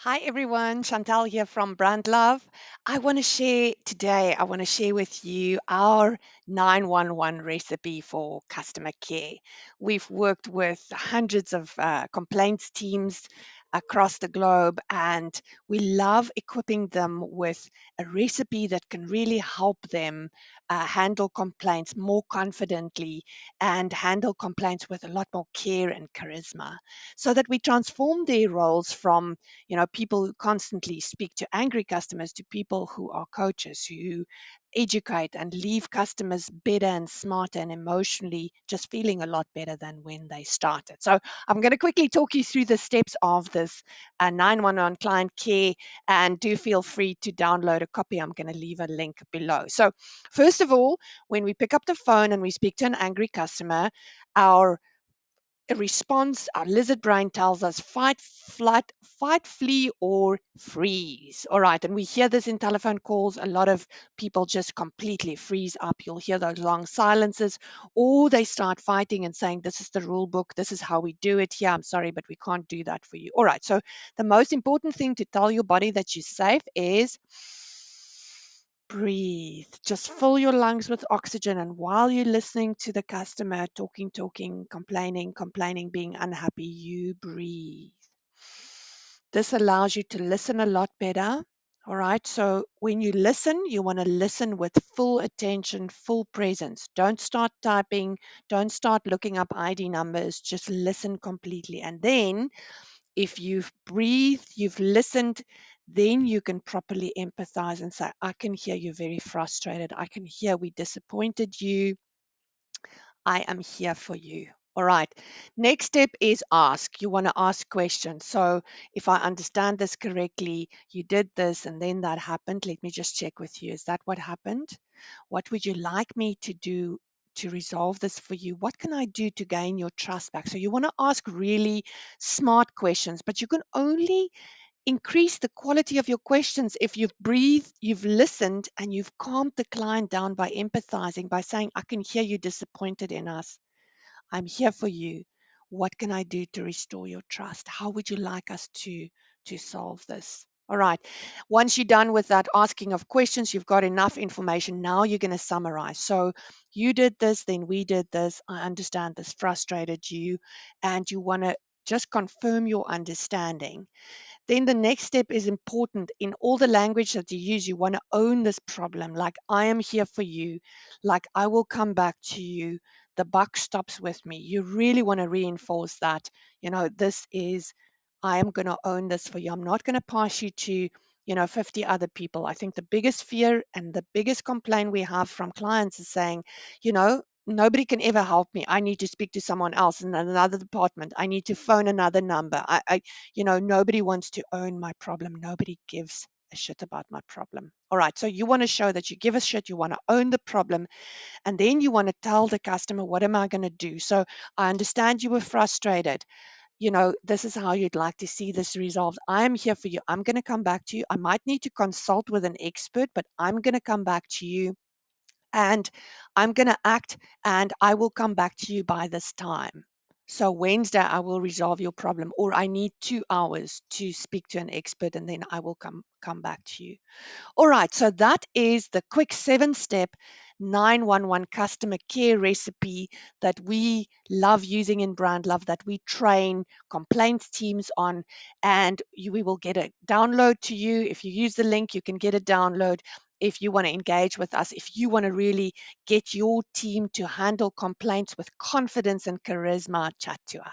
Hi everyone, Chantal here from BrandLove. I want to share with you our 911 recipe for customer care. We've worked with hundreds of complaints teams across the globe, and we love equipping them with a recipe that can really help them handle complaints more confidently and handle complaints with a lot more care and charisma, so that we transform their roles from people who constantly speak to angry customers to people who are coaches who educate and leave customers better and smarter and emotionally just feeling a lot better than when they started. So I'm going to quickly talk you through the steps of this 911 client care, and do feel free to download a copy. I'm going to leave a link below. So first of all, when we pick up the phone and we speak to an angry customer, our response, our lizard brain tells us fight, flee, or freeze. All right. And we hear this in telephone calls. A lot of people just completely freeze up. You'll hear those long silences, or they start fighting and saying, "This is the rule book. This is how we do it here. I'm sorry, but we can't do that for you." All right. So the most important thing to tell your body that you're safe is breathe. Just fill your lungs with oxygen. And while you're listening to the customer talking, complaining, being unhappy, you breathe. This allows you to listen a lot better. All right. So when you listen, you want to listen with full attention, full presence. Don't start typing. Don't start looking up ID numbers. Just listen completely. And then if you've breathed, you've listened, then you can properly empathize and say, "I can hear you're very frustrated. I can hear we disappointed you. I am here for you." All right. Next step is ask. You want to ask questions. So if I understand this correctly, you did this and then that happened. Let me just check with you. Is that what happened? What would you like me to do to resolve this for you? What can I do to gain your trust back? So you want to ask really smart questions, but you can only increase the quality of your questions if you've breathed, you've listened, and you've calmed the client down by empathizing, by saying, "I can hear you disappointed in us. I'm here for you. What can I do to restore your trust? How would you like us to solve this?" All right. Once you're done with that asking of questions, you've got enough information. Now you're going to summarize. So you did this, then we did this. I understand this frustrated you, and you want to just confirm your understanding. Then the next step is important. In all the language that you use, you want to own this problem. Like, "I am here for you. Like, I will come back to you. The buck stops with me." You really want to reinforce that. This is, "I am going to own this for you. I'm not going to pass you to, 50 other people." I think the biggest fear and the biggest complaint we have from clients is saying, "Nobody can ever help me. I need to speak to someone else in another department. I need to phone another number. Nobody wants to own my problem. Nobody gives a shit about my problem." All right. So you want to show that you give a shit. You want to own the problem. And then you want to tell the customer, "What am I going to do? So I understand you were frustrated. This is how you'd like to see this resolved. I am here for you. I'm going to come back to you. I might need to consult with an expert, but I'm going to come back to you, and I'm going to act, and I will come back to you by this time. So Wednesday, I will resolve your problem, or I need 2 hours to speak to an expert, and then I will come back to you." All right, so that is the quick 7-step 911 customer care recipe that we love using in Brand Love, that we train complaints teams on, and we will get a download to you. If you use the link, you can get a download. If you want to engage with us, if you want to really get your team to handle complaints with confidence and charisma, chat to us.